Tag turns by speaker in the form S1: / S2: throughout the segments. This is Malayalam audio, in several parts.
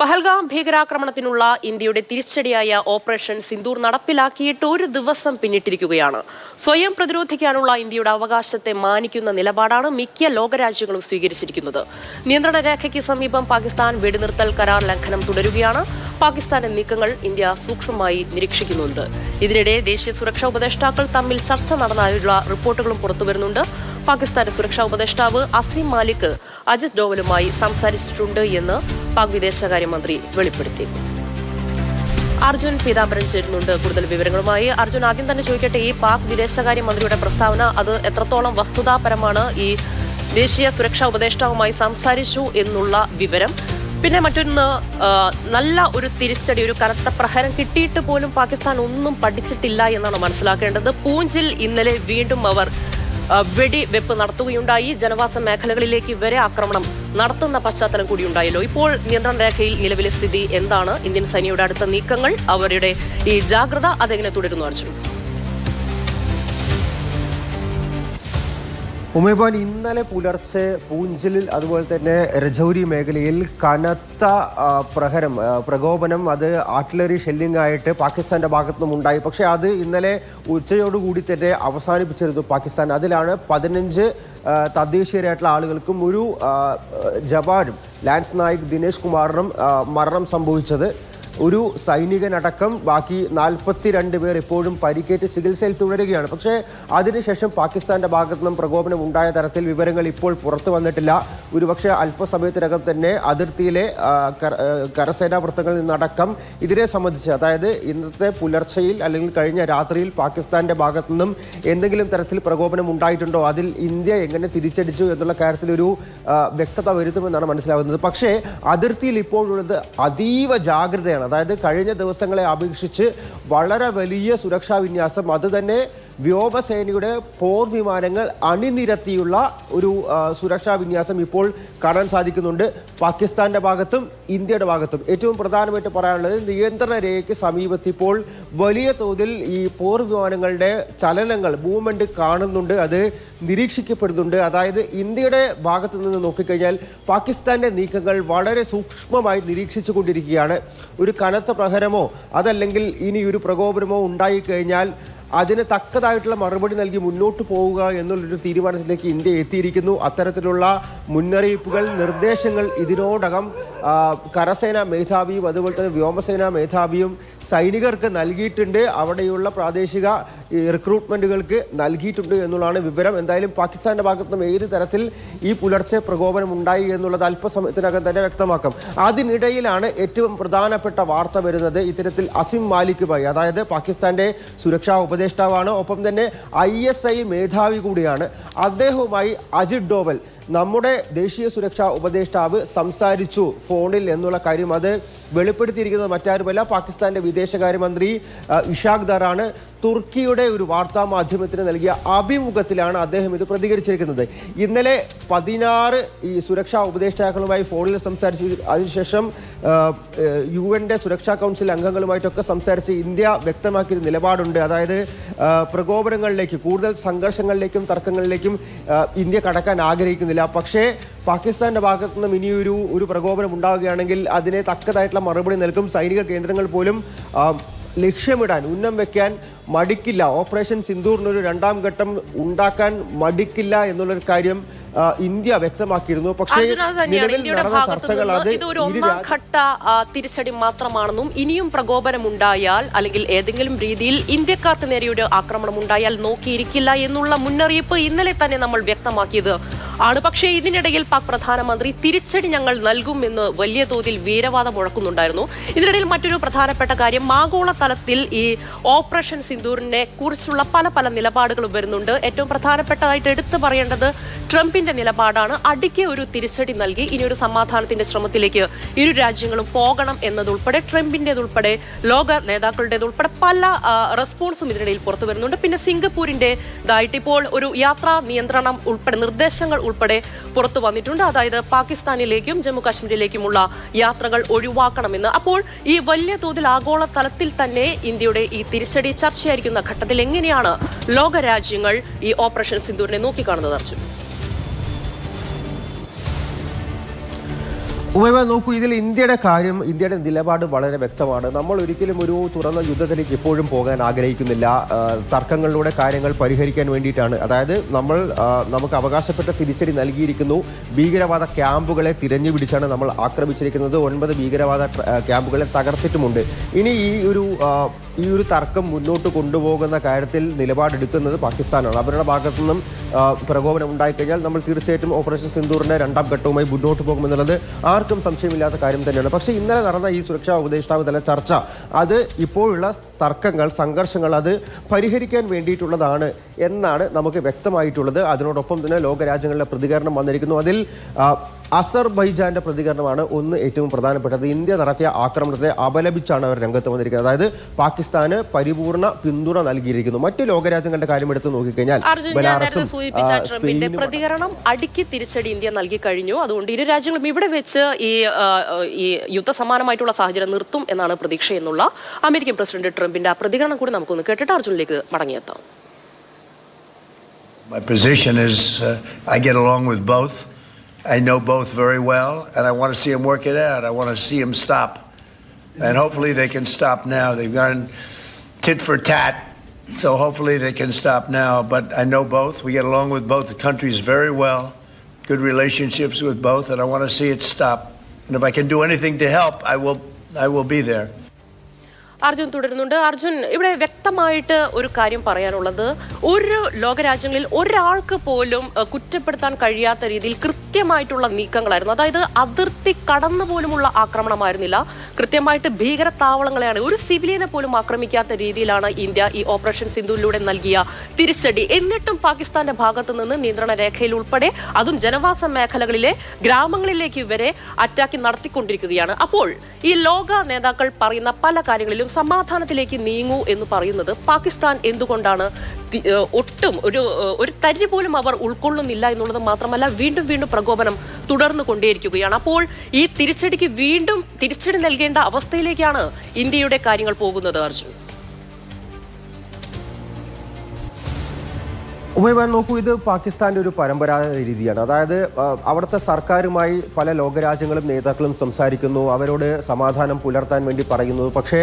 S1: പഹൽഗാം ഭീകരാക്രമണത്തിനുള്ള ഇന്ത്യയുടെ തിരിച്ചടിയായ ഓപ്പറേഷൻ സിന്ദൂർ നടപ്പിലാക്കിയിട്ട് ഒരു ദിവസം പിന്നിട്ടിരിക്കുകയാണ്. സ്വയം പ്രതിരോധിക്കാനുള്ള ഇന്ത്യയുടെ അവകാശത്തെ മാനിക്കുന്ന നിലപാടാണ് മിക്ക ലോകരാജ്യങ്ങളും സ്വീകരിച്ചിരിക്കുന്നത്. നിയന്ത്രണ രേഖയ്ക്ക് സമീപം പാകിസ്ഥാൻ വെടിനിർത്തൽ കരാർ ലംഘനം തുടരുകയാണ്. പാകിസ്ഥാന്റെ നീക്കങ്ങൾ ഇന്ത്യ സൂക്ഷ്മമായി നിരീക്ഷിക്കുന്നുണ്ട്. ഇതിനിടെ ദേശീയ സുരക്ഷാ ഉപദേഷ്ടാക്കൾ തമ്മിൽ ചർച്ച നടന്നതിനുള്ള റിപ്പോർട്ടുകളും പുറത്തുവരുന്നുണ്ട്. പാകിസ്ഥാന്റെ സുരക്ഷാ ഉപദേഷ്ടാവ് അസീം മാലിക് അജിത് ഡോവലുമായി സംസാരിച്ചിട്ടുണ്ട് എന്ന് പാക് വിദേശകാര്യമന്ത്രി വെളിപ്പെടുത്തി. അർജുൻ പീതാംബരൻ ചേരുന്നുണ്ട് കൂടുതൽ വിവരങ്ങളുമായി. അർജുൻ, ആദ്യം തന്നെ ചോദിക്കട്ടെ, ഈ പാക് വിദേശകാര്യമന്ത്രിയുടെ പ്രസ്താവന അത് എത്രത്തോളം വസ്തുതാപരമാണ്? ഈ ദേശീയ സുരക്ഷാ ഉപദേഷ്ടാവുമായി സംസാരിച്ചു എന്നുള്ള വിവരം, പിന്നെ മറ്റൊന്ന്, നല്ല ഒരു തിരിച്ചടി, ഒരു കനത്ത പ്രഹരം കിട്ടിയിട്ട് പോലും പാകിസ്ഥാൻ ഒന്നും പഠിച്ചിട്ടില്ല എന്നാണ് മനസ്സിലാക്കേണ്ടത്. പൂഞ്ചിൽ ഇന്നലെ വീണ്ടും അവർ വെടിവെപ്പ് നടത്തുകയുണ്ടായി. ജനവാസ മേഖലകളിലേക്ക് വരെ ആക്രമണം നടത്തുന്ന പശ്ചാത്തലം കൂടിയുണ്ടായല്ലോ. ഇപ്പോൾ നിയന്ത്രണ രേഖയിൽ നിലവിലെ സ്ഥിതി എന്താണ്? ഇന്ത്യൻ സൈന്യയുടെ അടുത്ത നീക്കങ്ങൾ, അവരുടെ ഈ ജാഗ്രത അതെങ്ങനെ തുടരുന്നു അർജുൻ?
S2: ഉമേബാൻ, ഇന്നലെ പുലർച്ചെ പൂഞ്ചിലിൽ അതുപോലെ തന്നെ രജൌരി മേഖലയിൽ കനത്ത പ്രകോപനം, അത് ആർട്ടിലറി ഷെല്ലിംഗ് ആയിട്ട് പാകിസ്ഥാന്റെ ഭാഗത്തുനിന്നും ഉണ്ടായി. പക്ഷേ അത് ഇന്നലെ ഉച്ചയോടുകൂടി തന്നെ അവസാനിപ്പിച്ചിരുന്നു പാകിസ്ഥാൻ. അതിലാണ് 15 തദ്ദേശീയരായിട്ടുള്ള ആളുകൾക്കും ഒരു ജവാനും ലാൻസ് നായിക് ദിനേശ് കുമാറിനും മരണം സംഭവിച്ചത്. ഒരു സൈനികനടക്കം ബാക്കി 42 പേർ ഇപ്പോഴും പരിക്കേറ്റ് ചികിത്സയിൽ തുടരുകയാണ്. പക്ഷേ അതിനുശേഷം പാകിസ്ഥാന്റെ ഭാഗത്തു നിന്നും പ്രകോപനം ഉണ്ടായ തരത്തിൽ വിവരങ്ങൾ ഇപ്പോൾ പുറത്തു വന്നിട്ടില്ല. ഒരുപക്ഷെ അല്പസമയത്തിനകം തന്നെ അതിർത്തിയിലെ കരസേനാ വൃത്തങ്ങളിൽ നിന്നടക്കം ഇതിനെ സംബന്ധിച്ച്, അതായത് ഇന്നത്തെ പുലർച്ചയിൽ അല്ലെങ്കിൽ കഴിഞ്ഞ രാത്രിയിൽ പാകിസ്ഥാന്റെ ഭാഗത്തു നിന്നും എന്തെങ്കിലും തരത്തിൽ പ്രകോപനം ഉണ്ടായിട്ടുണ്ടോ, അതിൽ ഇന്ത്യ എങ്ങനെ തിരിച്ചടിച്ചു എന്നുള്ള കാര്യത്തിൽ ഒരു വ്യക്തത വരുത്തുമെന്നാണ് മനസ്സിലാവുന്നത്. പക്ഷേ അതിർത്തിയിൽ ഇപ്പോഴുള്ളത് അതീവ ജാഗ്രതയാണ്. അതായത് കഴിഞ്ഞ ദിവസങ്ങളെ അപേക്ഷിച്ച് വളരെ വലിയ സുരക്ഷാ വിന്യാസം, അതുതന്നെ വ്യോമസേനയുടെ പോർ വിമാനങ്ങൾ അണിനിരത്തിയുള്ള ഒരു സുരക്ഷാ വിന്യാസം ഇപ്പോൾ കാണാൻ സാധിക്കുന്നുണ്ട് പാകിസ്ഥാന്റെ ഭാഗത്തും ഇന്ത്യയുടെ ഭാഗത്തും. ഏറ്റവും പ്രധാനമായിട്ട് പറയാനുള്ളത്, നിയന്ത്രണ രേഖയ്ക്ക് സമീപത്ത് ഇപ്പോൾ വലിയ തോതിൽ ഈ പോർ വിമാനങ്ങളുടെ ചലനങ്ങൾ, മൂവ്മെന്റ് കാണുന്നുണ്ട്, അത് നിരീക്ഷിക്കപ്പെടുന്നുണ്ട്. അതായത് ഇന്ത്യയുടെ ഭാഗത്ത് നിന്ന് നോക്കിക്കഴിഞ്ഞാൽ പാകിസ്ഥാന്റെ നീക്കങ്ങൾ വളരെ സൂക്ഷ്മമായി നിരീക്ഷിച്ചു കൊണ്ടിരിക്കുകയാണ്. ഒരു കനത്ത പ്രഹരമോ അതല്ലെങ്കിൽ ഇനി ഒരു പ്രകോപനമോ ഉണ്ടായിക്കഴിഞ്ഞാൽ അതിന് തക്കതായിട്ടുള്ള മറുപടി നൽകി മുന്നോട്ട് പോവുക എന്നുള്ളൊരു തീരുമാനത്തിലേക്ക് ഇന്ത്യ എത്തിയിരിക്കുന്നു. അത്തരത്തിലുള്ള മുന്നറിയിപ്പുകൾ, നിർദ്ദേശങ്ങൾ ഇതിനോടകം കരസേനാ മേധാവിയും അതുപോലെ തന്നെ വ്യോമസേനാ മേധാവിയും സൈനികർക്ക് നൽകിയിട്ടുണ്ട്. അവിടെയുള്ള പ്രാദേശിക റിക്രൂട്ട്മെന്റുകൾക്ക് നൽകിയിട്ടുണ്ട് എന്നുള്ളതാണ് വിവരം. എന്തായാലും പാകിസ്ഥാന്റെ ഭാഗത്തു നിന്നും ഏത് തരത്തിൽ ഈ പുലർച്ചെ പ്രകോപനം ഉണ്ടായി എന്നുള്ളത് അല്പസമയത്തിനകം തന്നെ വ്യക്തമാക്കാം. അതിനിടയിലാണ് ഏറ്റവും പ്രധാനപ്പെട്ട വാർത്ത വരുന്നത്. ഇത്തരത്തിൽ അസീം മാലിക് ഭായ്, അതായത് പാകിസ്ഥാന്റെ സുരക്ഷാ ഉപദേഷ്ടാവാണ്, ഒപ്പം തന്നെ ISI മേധാവി കൂടിയാണ്. അദ്ദേഹവുമായി അജിത് ഡോവൽ, നമ്മുടെ ദേശീയ സുരക്ഷാ ഉപദേഷ്ടാവ്, സംസാരിച്ചു ഫോണിൽ എന്നുള്ള കാര്യം അത് വെളിപ്പെടുത്തിയിരിക്കുന്നത് മറ്റാരുമല്ല, പാകിസ്ഥാന്റെ വിദേശകാര്യമന്ത്രി ഇഷാഖ് ദറാണ്. തുർക്കിയുടെ ഒരു വാർത്താ മാധ്യമത്തിന് നൽകിയ അഭിമുഖത്തിലാണ് അദ്ദേഹം ഇത് പ്രതികരിച്ചിരിക്കുന്നത്. ഇന്നലെ 16 ഈ സുരക്ഷാ ഉപദേഷ്ടാക്കളുമായി ഫോണിൽ സംസാരിച്ചു. അതിനുശേഷം UN സുരക്ഷാ കൗൺസിൽ അംഗങ്ങളുമായിട്ടൊക്കെ സംസാരിച്ച് ഇന്ത്യ വ്യക്തമാക്കിയ നിലപാടുണ്ട്. അതായത് പ്രകോപനങ്ങളിലേക്ക്, കൂടുതൽ സംഘർഷങ്ങളിലേക്കും തർക്കങ്ങളിലേക്കും ഇന്ത്യ കടക്കാൻ ആഗ്രഹിക്കുന്നില്ല. പക്ഷേ പാകിസ്ഥാന്റെ ഭാഗത്തു നിന്നും ഇനിയൊരു പ്രകോപനം ഉണ്ടാവുകയാണെങ്കിൽ അതിനെ തക്കതായിട്ടുള്ള മറുപടി നൽകും. സൈനിക കേന്ദ്രങ്ങൾ പോലും ലക്ഷ്യമിടാൻ, ഉന്നം വെക്കാൻ മടിക്കില്ല. ഓപ്പറേഷൻ സിന്ദൂറിനൊരു 2ാം ഘട്ടം ഉണ്ടാക്കാൻ മടിക്കില്ല എന്നുള്ളൊരു കാര്യം ഇന്ത്യ വ്യക്തമാക്കിയിരുന്നു. പക്ഷേ നിലവിൽ നടന്ന ചർച്ചകൾ അത്
S1: ഇതൊരു 1ാം ഘട്ട തിരിച്ചടി മാത്രമാണെന്നും ഇനിയും പ്രകോപനം ഉണ്ടായാൽ അല്ലെങ്കിൽ ഏതെങ്കിലും രീതിയിൽ ഇന്ത്യക്കാർക്ക് നേരെയൊരു ആക്രമണം ഉണ്ടായാൽ നോക്കിയിരിക്കില്ല എന്നുള്ള മുന്നറിയിപ്പ് ഇന്നലെ തന്നെ നമ്മൾ വ്യക്തമാക്കിയത് ആണ്. പക്ഷേ ഇതിനിടയിൽ പാക് പ്രധാനമന്ത്രി തിരിച്ചടി ഞങ്ങൾ നൽകും എന്ന് വലിയ തോതിൽ വീരവാദം മുഴക്കുന്നുണ്ടായിരുന്നു. ഇതിനിടയിൽ മറ്റൊരു പ്രധാനപ്പെട്ട കാര്യം, ആഗോള തലത്തിൽ ഈ ഓപ്പറേഷൻ സിന്ദൂറിനെ കുറിച്ചുള്ള പല നിലപാടുകളും വരുന്നുണ്ട്. ഏറ്റവും പ്രധാനപ്പെട്ടതായിട്ട് എടുത്തു പറയേണ്ടത് ട്രംപിന്റെ നിലപാടാണ്. അടിക്ക് ഒരു തിരിച്ചടി നൽകി ഇനിയൊരു സമാധാനത്തിന്റെ ശ്രമത്തിലേക്ക് ഇരു രാജ്യങ്ങളും പോകണം എന്നതുൾപ്പെടെ, ട്രംപിന്റേതുൾപ്പെടെ ലോക നേതാക്കളുടേതുൾപ്പെടെ പല റെസ്പോൺസും ഇതിനിടയിൽ പുറത്തു വരുന്നുണ്ട്. പിന്നെ സിംഗപ്പൂരിന്റേതായിട്ട് ഇപ്പോൾ ഒരു യാത്രാ നിയന്ത്രണം ഉൾപ്പെടെ, നിർദ്ദേശങ്ങൾ ഉൾപ്പെടെ പുറത്തു വന്നിട്ടുണ്ട്. അതായത് പാകിസ്ഥാനിലേക്കും ജമ്മു കാശ്മീരിലേക്കുമുള്ള യാത്രകൾ ഒഴിവാക്കണമെന്ന്. അപ്പോൾ ഈ വലിയ തോതിൽ ആഗോള തലത്തിൽ തന്നെ ഇന്ത്യയുടെ ഈ തിരിച്ചടി ചർച്ചയായിരിക്കുന്ന ഘട്ടത്തിൽ എങ്ങനെയാണ് ലോകരാജ്യങ്ങൾ ഈ ഓപ്പറേഷൻ സിന്ദൂറിനെ നോക്കിക്കാണുന്നത് അർജുൻ?
S2: നോക്കൂ, ഇതിൽ ഇന്ത്യയുടെ നിലപാട് വളരെ വ്യക്തമാണ്. നമ്മൾ ഒരിക്കലും ഒരു തുറന്ന യുദ്ധത്തിലേക്ക് ഇപ്പോഴും പോകാൻ ആഗ്രഹിക്കുന്നില്ല. തർക്കങ്ങളിലൂടെ കാര്യങ്ങൾ പരിഹരിക്കാൻ വേണ്ടിയിട്ടാണ്. അതായത് നമുക്ക് അവകാശപ്പെട്ട തിരിച്ചടി നൽകിയിരിക്കുന്നു. ഭീകരവാദ ക്യാമ്പുകളെ തിരഞ്ഞുപിടിച്ചാണ് നമ്മൾ ആക്രമിച്ചിരിക്കുന്നത്. 9 ഭീകരവാദ ക്യാമ്പുകളെ തകർത്തിട്ടുമുണ്ട്. ഇനി ഈ ഒരു തർക്കം മുന്നോട്ട് കൊണ്ടുപോകുന്ന കാര്യത്തിൽ നിലപാടെടുക്കുന്നത് പാകിസ്ഥാനാണ്. അവരുടെ ഭാഗത്തു നിന്നും പ്രകോപനം ഉണ്ടായിക്കഴിഞ്ഞാൽ നമ്മൾ തീർച്ചയായിട്ടും ഓപ്പറേഷൻ സിന്ദൂറിന്റെ 2ാം ഘട്ടവുമായി മുന്നോട്ട് പോകുമെന്നുള്ളത് ആർക്കും സംശയമില്ലാത്ത കാര്യം തന്നെയാണ്. പക്ഷേ ഇന്നലെ നടന്ന ഈ സുരക്ഷാ ഉപദേഷ്ടാവ് തല ചർച്ച അത് ഇപ്പോഴുള്ള തർക്കങ്ങൾ, സംഘർഷങ്ങൾ അത് പരിഹരിക്കാൻ വേണ്ടിയിട്ടുള്ളതാണ് എന്നാണ് നമുക്ക് വ്യക്തമായിട്ടുള്ളത്. അതിനോടൊപ്പം തന്നെ ലോകരാജ്യങ്ങളുടെ പ്രതികരണം വന്നിരിക്കുന്നു. അതിൽ അസർബൈജാന്റെ പ്രതികരണമാണ് ഏറ്റവും പ്രധാനപ്പെട്ടത്. ഇന്ത്യ നടത്തിയ ആക്രമണത്തെ അപലപിച്ചാണ് അവർ രംഗത്ത് വന്നിരിക്കുന്നത്. അതായത് പാകിസ്ഥാന് പരിപൂർണ പിന്തുണ നൽകിയിരിക്കുന്നു. മറ്റു ലോകരാജ്യങ്ങളുടെ കാര്യം എടുത്ത് നോക്കിക്കഴിഞ്ഞാൽ
S1: ട്രംപിന്റെ പ്രതികരണം അടുക്കി തിരിച്ചടി ഇന്ത്യ നൽകി കഴിഞ്ഞു. അതുകൊണ്ട് ഇരു രാജ്യങ്ങളും ഇവിടെ വെച്ച് ഈ യുദ്ധസമാനമായിട്ടുള്ള സാഹചര്യം നിർത്തും എന്നാണ് പ്രതീക്ഷ എന്നുള്ള അമേരിക്കൻ പ്രസിഡന്റ് ട്രംപിന്റെ ആ പ്രതികരണം കൂടി നമുക്കൊന്ന് കേട്ടിട്ട് അർജുനിലേക്ക് മടങ്ങിയെത്താം.
S3: My position is I get along with both. I know both very well, and I want to see them work it out. I want to see them stop. And hopefully they can stop now. They've gone tit for tat, so hopefully they can stop now. But I know both. We get along with both the countries very well. Good relationships with both, and I want to see it stop. And if I can do anything to help, I will be there.
S1: Arjun തുടരുന്നുണ്ട്. അർജുൻ, ഇവിടെ വ്യക്തമായിട്ട് ഒരു കാര്യം പറയാനുള്ളത്, ഒരു ലോകരാജ്യങ്ങളിൽ ഒരാൾക്ക് പോലും കുറ്റപ്പെടുത്താൻ കഴിയാത്ത രീതിയിൽ കൃത്യമായിട്ടുള്ള നീക്കങ്ങളായിരുന്നു. അതായത് അതിർത്തി കടന്നു പോലുമുള്ള ആക്രമണമായിരുന്നില്ല. കൃത്യമായിട്ട് ഭീകര താവളങ്ങളെയാണ്, ഒരു സിവിലിയനെ പോലും ആക്രമിക്കാത്ത രീതിയിലാണ് ഇന്ത്യ ഈ ഓപ്പറേഷൻ സിന്ധുവിലൂടെ നൽകിയ തിരിച്ചടി. എന്നിട്ടും പാകിസ്ഥാന്റെ ഭാഗത്തു നിന്ന് നിയന്ത്രണ രേഖയിൽ ഉൾപ്പെടെ അതും ജനവാസ മേഖലകളിലെ ഗ്രാമങ്ങളിലേക്ക് ഇവരെ അറ്റാക്ക് നടത്തിക്കൊണ്ടിരിക്കുകയാണ്. അപ്പോൾ ഈ ലോക നേതാക്കൾ പറയുന്ന പല കാര്യങ്ങളിലും സമാധാനത്തിലേക്ക് നീങ്ങൂ എന്ന് പറയുന്നത് പാകിസ്ഥാൻ എന്തുകൊണ്ടാണ് ഒട്ടും ഒരു തരി പോലും അവർ ഉൾക്കൊള്ളുന്നില്ല എന്നുള്ളത് മാത്രമല്ല, വീണ്ടും വീണ്ടും പ്രകോപനം തുടർന്നു കൊണ്ടേയിരിക്കുകയാണ്. അപ്പോൾ ഈ തിരിച്ചടിക്ക് വീണ്ടും തിരിച്ചടി നൽകേണ്ട അവസ്ഥയിലേക്കാണ് ഇന്ത്യയുടെ കാര്യങ്ങൾ പോകുന്നത്. അർജുൻ,
S2: നോക്കൂ, ഇത് പാകിസ്ഥാന്റെ ഒരു പരമ്പരാഗത രീതിയാണ്. അതായത് അവിടുത്തെ സർക്കാരുമായി പല ലോകരാജ്യങ്ങളും നേതാക്കളും സംസാരിക്കുന്നു, അവരോട് സമാധാനം പുലർത്താൻ വേണ്ടി പറയുന്നു. പക്ഷേ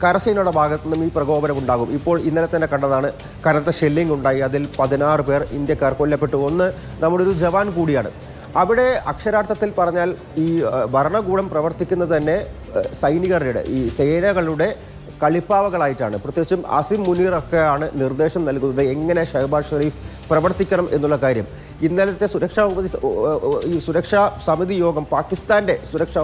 S2: കരസേനയുടെ ഭാഗത്തു നിന്നും ഈ പ്രകോപനം ഉണ്ടാകും. ഇപ്പോൾ ഇന്നലെ തന്നെ കണ്ടതാണ്, കനത്ത ഷെല്ലിംഗ് ഉണ്ടായി. അതിൽ 16 പേർ ഇന്ത്യക്കാർ കൊല്ലപ്പെട്ടു. ഒന്ന് നമ്മുടെ ഒരു ജവാൻ കൂടിയാണ്. അവിടെ അക്ഷരാർത്ഥത്തിൽ പറഞ്ഞാൽ ഈ ഭരണകൂടം പ്രവർത്തിക്കുന്നത് തന്നെ സൈനികരുടെ, ഈ സേനകളുടെ കളിപ്പാവകളായിട്ടാണ്. പ്രത്യേകിച്ചും അസിം മുനീർ ഒക്കെയാണ് നിർദ്ദേശം നൽകുന്നത് എങ്ങനെ ഷഹബാസ് ഷെരീഫ് പ്രവർത്തിക്കണം എന്നുള്ള കാര്യം. ഇന്നലത്തെ സുരക്ഷാ സമിതി യോഗം, പാകിസ്ഥാന്റെ സുരക്ഷാ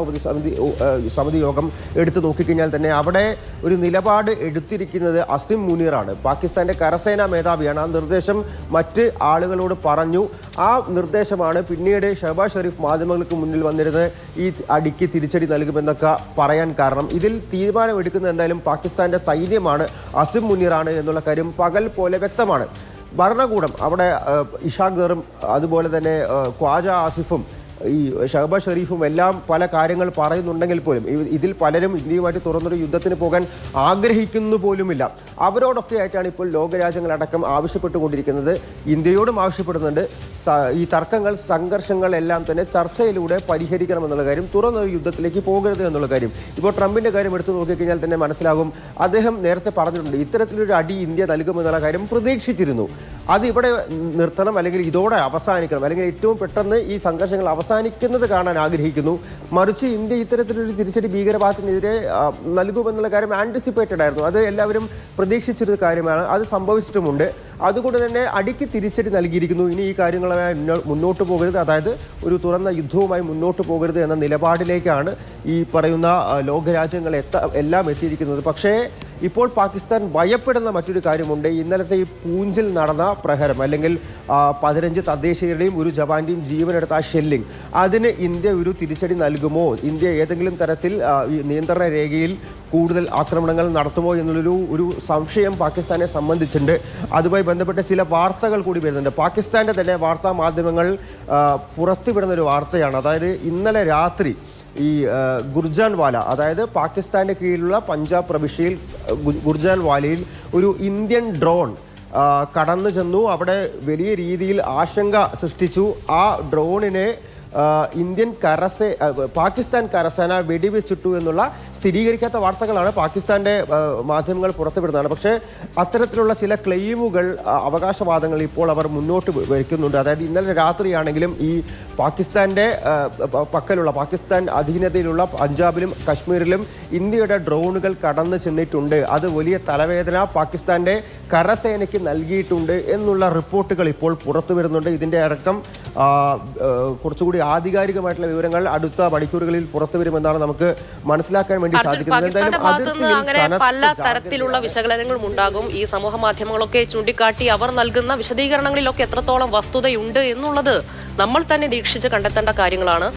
S2: സമിതി യോഗം എടുത്തു നോക്കിക്കഴിഞ്ഞാൽ തന്നെ അവിടെ ഒരു നിലപാട് എടുത്തിരിക്കുന്നത് അസിം മുനീറാണ്. പാകിസ്ഥാന്റെ കരസേനാ മേധാവിയാണ്. ആ നിർദ്ദേശം മറ്റ് ആളുകളോട് പറഞ്ഞു. ആ നിർദ്ദേശമാണ് പിന്നീട് ഷഹബാസ് ഷെരീഫ് മാധ്യമങ്ങൾക്ക് മുന്നിൽ വന്നിരുന്നത് ഈ അടിക്ക് തിരിച്ചടി നൽകുമെന്നൊക്കെ പറയാൻ കാരണം. ഇതിൽ തീരുമാനമെടുക്കുന്നത് എന്തായാലും പാകിസ്ഥാന്റെ സൈന്യമാണ്, അസിം മുനീറാണ് എന്നുള്ള കാര്യം പകൽ പോലെ വ്യക്തമാണ്. ഭരണകൂടം അവിടെ ഇഷാഖ് ദറും അതുപോലെ തന്നെ ഖ്വാജ ആസിഫും ഈ ഷഹബാസ് ഷെരീഫും എല്ലാം പല കാര്യങ്ങൾ പറയുന്നുണ്ടെങ്കിൽ പോലും ഇതിൽ പലരും ഇന്ത്യയുമായിട്ട് തുറന്നൊരു യുദ്ധത്തിന് പോകാൻ ആഗ്രഹിക്കുന്നു പോലുമില്ല. അവരോടൊക്കെ ആയിട്ടാണ് ഇപ്പോൾ ലോകരാജ്യങ്ങളടക്കം ആവശ്യപ്പെട്ടുകൊണ്ടിരിക്കുന്നത്. ഇന്ത്യയോടും ആവശ്യപ്പെടുന്നുണ്ട് ഈ തർക്കങ്ങൾ, സംഘർഷങ്ങൾ എല്ലാം തന്നെ ചർച്ചയിലൂടെ പരിഹരിക്കണമെന്നുള്ള കാര്യം, തുറന്നൊരു യുദ്ധത്തിലേക്ക് പോകരുത് എന്നുള്ള കാര്യം. ഇപ്പോൾ ട്രംപിന്റെ കാര്യം എടുത്തു നോക്കിക്കഴിഞ്ഞാൽ തന്നെ മനസ്സിലാകും. അദ്ദേഹം നേരത്തെ പറഞ്ഞിട്ടുണ്ട് ഇത്തരത്തിലൊരു അടി ഇന്ത്യ നൽകുമെന്നുള്ള കാര്യം പ്രതീക്ഷിച്ചിരുന്നു. അത് ഇവിടെ നിർത്തണം, അല്ലെങ്കിൽ ഇതോടെ അവസാനിക്കണം, അല്ലെങ്കിൽ ഏറ്റവും പെട്ടെന്ന് ഈ സംഘർഷങ്ങൾ അവസാനിക്കുന്നത് കാണാൻ ആഗ്രഹിക്കുന്നു. മറിച്ച് ഇന്ത്യ ഇത്തരത്തിലൊരു തിരിച്ചടി ഭീകരവാദത്തിനെതിരെ നൽകുമെന്നുള്ള കാര്യം ആന്റിസിപ്പേറ്റഡ് ആയിരുന്നു. അത് എല്ലാവരും പ്രതീക്ഷിച്ചൊരു കാര്യമാണ്. അത് സംഭവിച്ചിട്ടുമുണ്ട്. അതുകൊണ്ട് തന്നെ അടിക്ക് തിരിച്ചടി നൽകിയിരിക്കുന്നു. ഇനി ഈ കാര്യങ്ങളുമായി മുന്നോട്ട് പോകരുത്, അതായത് ഒരു തുറന്ന യുദ്ധവുമായി മുന്നോട്ട് പോകരുത് എന്ന നിലപാടിലേക്കാണ് ഈ പറയുന്ന ലോകരാജ്യങ്ങൾ എല്ലാം എത്തിയിരിക്കുന്നത്. പക്ഷേ ഇപ്പോൾ പാകിസ്ഥാൻ ഭയപ്പെടുന്ന മറ്റൊരു കാര്യമുണ്ട്. ഇന്നലത്തെ ഈ പൂഞ്ചിൽ നടന്ന പ്രഹരം, അല്ലെങ്കിൽ 15 തദ്ദേശീയരുടെയും ഒരു ജവാന്റെയും ജീവനെടുത്ത ആ ഷെല്ലിംഗ്, അതിന് ഇന്ത്യ ഒരു തിരിച്ചടി നൽകുമോ? ഇന്ത്യ ഏതെങ്കിലും തരത്തിൽ ഈ നിയന്ത്രണ രേഖയിൽ കൂടുതൽ ആക്രമണങ്ങൾ നടത്തുമോ എന്നുള്ളൊരു സംശയം പാകിസ്ഥാനെ സംബന്ധിച്ചിട്ടുണ്ട്. അതുമായി ബന്ധപ്പെട്ട ചില വാർത്തകൾ കൂടി വരുന്നുണ്ട്. പാകിസ്ഥാന്റെ തന്നെ വാർത്താ മാധ്യമങ്ങൾ പുറത്തുവിടുന്ന ഒരു വാർത്തയാണ്. അതായത് ഇന്നലെ രാത്രി ഈ ഗുർജാൻവാല, അതായത് പാകിസ്ഥാന്റെ കീഴിലുള്ള പഞ്ചാബ് പ്രവിശ്യയിൽ ഗുർജാൻവാലയിൽ ഒരു ഇന്ത്യൻ ഡ്രോൺ കടന്നു ചെന്നു. അവിടെ വലിയ രീതിയിൽ ആശങ്ക സൃഷ്ടിച്ചു. ആ ഡ്രോണിനെ ഇന്ത്യൻ പാകിസ്ഥാൻ കരസേന വെടിവെച്ചിട്ടു എന്നുള്ള സ്ഥിരീകരിക്കാത്ത വാർത്തകളാണ് പാകിസ്ഥാന്റെ മാധ്യമങ്ങൾ പുറത്തുവിടുന്നതാണ്. പക്ഷേ അത്തരത്തിലുള്ള ചില ക്ലെയിമുകൾ, അവകാശവാദങ്ങൾ ഇപ്പോൾ അവർ മുന്നോട്ട് വയ്ക്കുന്നുണ്ട്. അതായത് ഇന്നലെ രാത്രിയാണെങ്കിലും ഈ പാകിസ്ഥാന്റെ പക്കലുള്ള, പാകിസ്ഥാൻ അധീനതയിലുള്ള പഞ്ചാബിലും കശ്മീരിലും ഇന്ത്യയുടെ ഡ്രോണുകൾ കടന്നു ചെന്നിട്ടുണ്ട്, അത് വലിയ തലവേദന പാകിസ്ഥാന്റെ കരസേനയ്ക്ക് നൽകിയിട്ടുണ്ട് എന്നുള്ള റിപ്പോർട്ടുകൾ ഇപ്പോൾ പുറത്തു വരുന്നുണ്ട്. ഇതിന്റെ അടക്കം കുറച്ചുകൂടി ആധികാരികമായിട്ടുള്ള വിവരങ്ങൾ അടുത്ത മണിക്കൂറുകളിൽ പുറത്തു വരുമെന്നാണ് നമുക്ക് മനസ്സിലാക്കാൻ വേണ്ടി സാധിക്കുന്നത്.
S1: പാകിസ്ഥാന്റെ ഭാഗത്തുനിന്ന് അങ്ങനെ പല തരത്തിലുള്ള വിശകലനങ്ങളും ഉണ്ടാകും. ഈ സമൂഹ മാധ്യമങ്ങളൊക്കെ ചൂണ്ടിക്കാട്ടി അവർ നൽകുന്ന വിശദീകരണങ്ങളിലൊക്കെ എത്രത്തോളം വസ്തുതയുണ്ട് എന്നുള്ളത് നമ്മൾ തന്നെ നിരീക്ഷിച്ച് കണ്ടെത്തേണ്ട കാര്യങ്ങളാണ്.